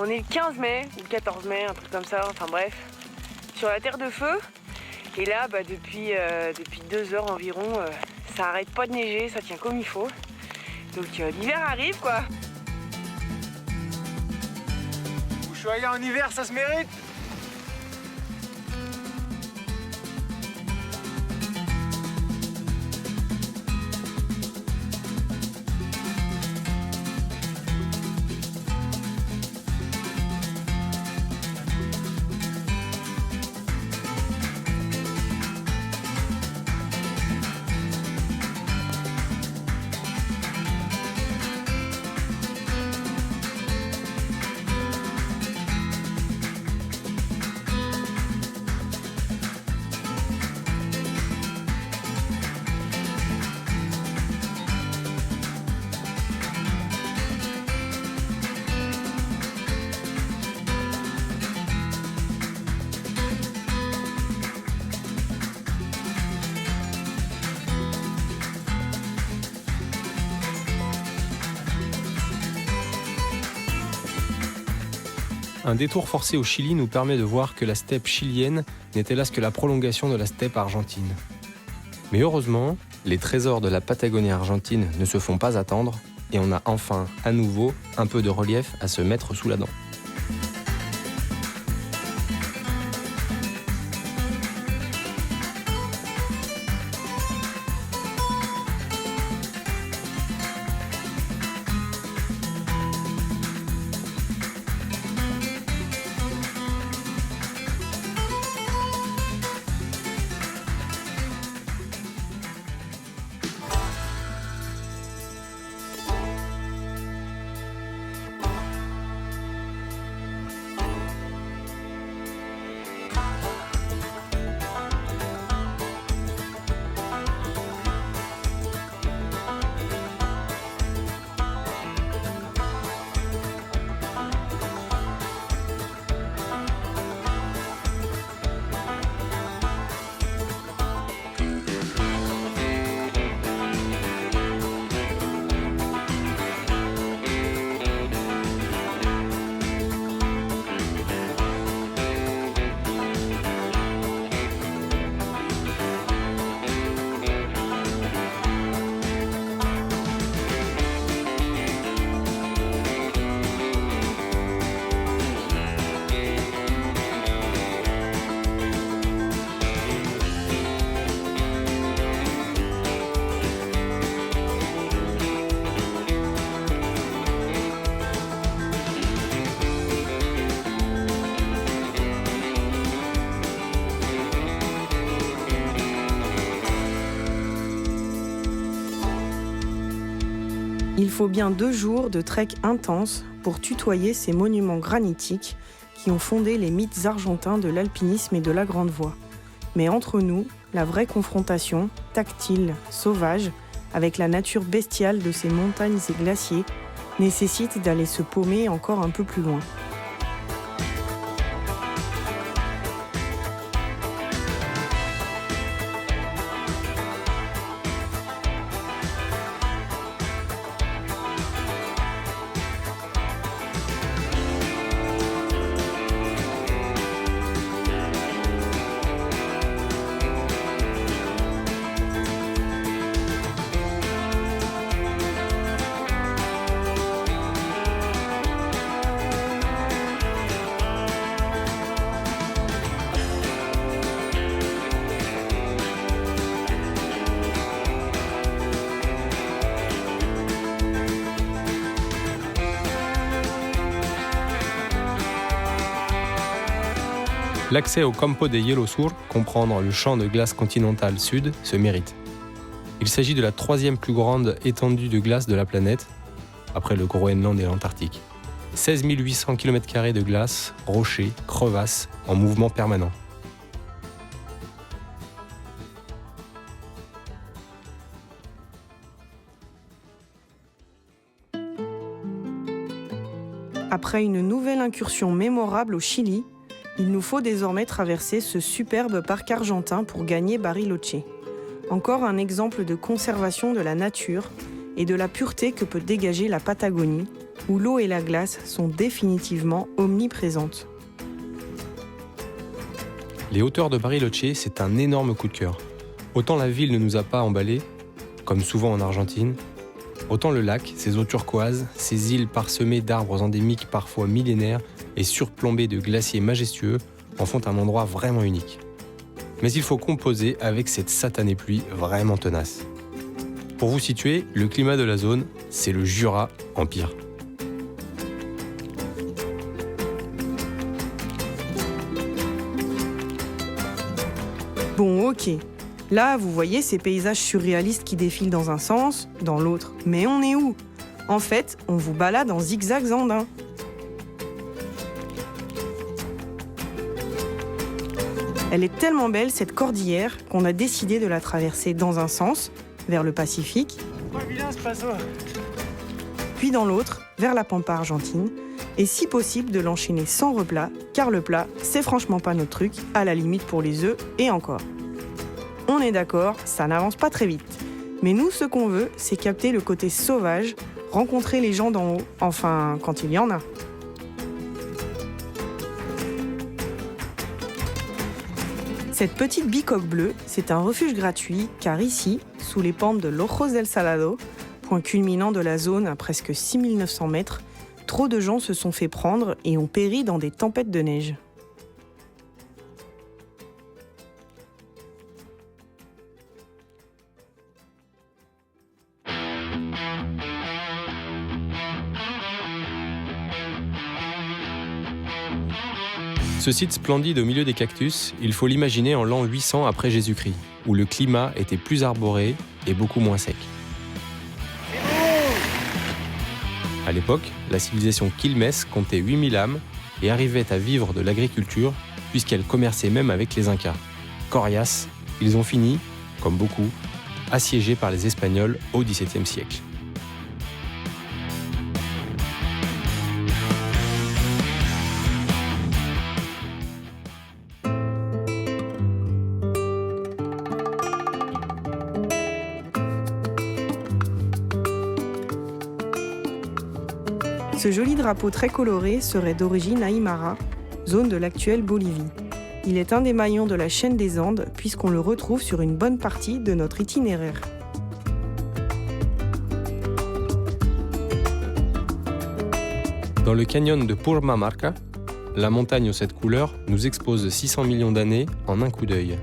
On est le 15 mai ou le 14 mai, un truc comme ça, enfin bref, sur la Terre de Feu. Et là, depuis 2 heures environ, ça arrête pas de neiger, ça tient comme il faut. Donc l'hiver arrive quoi. Ushuaïa en hiver, ça se mérite. Un détour forcé au Chili nous permet de voir que la steppe chilienne n'est hélas que la prolongation de la steppe argentine. Mais heureusement, les trésors de la Patagonie argentine ne se font pas attendre et on a enfin, à nouveau, un peu de relief à se mettre sous la dent. Il faut bien 2 jours de trek intense pour tutoyer ces monuments granitiques qui ont fondé les mythes argentins de l'alpinisme et de la grande voie. Mais entre nous, la vraie confrontation, tactile, sauvage, avec la nature bestiale de ces montagnes et glaciers, nécessite d'aller se paumer encore un peu plus loin. L'accès au Campo de Hielo Sur, comprendre le champ de glace continental sud, se mérite. Il s'agit de la 3e plus grande étendue de glace de la planète, après le Groenland et l'Antarctique. 16 800 km² de glace, rochers, crevasses, en mouvement permanent. Après une nouvelle incursion mémorable au Chili, il nous faut désormais traverser ce superbe parc argentin pour gagner Bariloche. Encore un exemple de conservation de la nature et de la pureté que peut dégager la Patagonie, où l'eau et la glace sont définitivement omniprésentes. Les hauteurs de Bariloche, c'est un énorme coup de cœur. Autant la ville ne nous a pas emballés, comme souvent en Argentine, autant le lac, ses eaux turquoises, ses îles parsemées d'arbres endémiques parfois millénaires et surplombées de glaciers majestueux en font un endroit vraiment unique. Mais il faut composer avec cette satanée pluie vraiment tenace. Pour vous situer, le climat de la zone, c'est le Jura en pire. Bon, ok. Là, vous voyez ces paysages surréalistes qui défilent dans un sens, dans l'autre. Mais on est où ? En fait, on vous balade en zigzags andins. Elle est tellement belle, cette cordillère, qu'on a décidé de la traverser dans un sens, vers le Pacifique, puis dans l'autre, vers la pampa argentine, et si possible de l'enchaîner sans replat, car le plat, c'est franchement pas notre truc, à la limite pour les œufs et encore. On est d'accord, ça n'avance pas très vite. Mais nous, ce qu'on veut, c'est capter le côté sauvage, rencontrer les gens d'en haut, enfin, quand il y en a. Cette petite bicoque bleue, c'est un refuge gratuit, car ici, sous les pentes de l'Ojos del Salado, point culminant de la zone à presque 6900 mètres, trop de gens se sont fait prendre et ont péri dans des tempêtes de neige. Ce site splendide au milieu des cactus, il faut l'imaginer en l'an 800 après Jésus-Christ, où le climat était plus arboré et beaucoup moins sec. À l'époque, la civilisation quilmès comptait 8000 âmes et arrivait à vivre de l'agriculture puisqu'elle commerçait même avec les Incas. Coriaces, ils ont fini, comme beaucoup, assiégés par les Espagnols au XVIIe siècle. Ce joli drapeau très coloré serait d'origine aymara, zone de l'actuelle Bolivie. Il est un des maillons de la chaîne des Andes puisqu'on le retrouve sur une bonne partie de notre itinéraire. Dans le canyon de Purmamarca, la montagne aux 7 couleurs nous expose 600 millions d'années en un coup d'œil.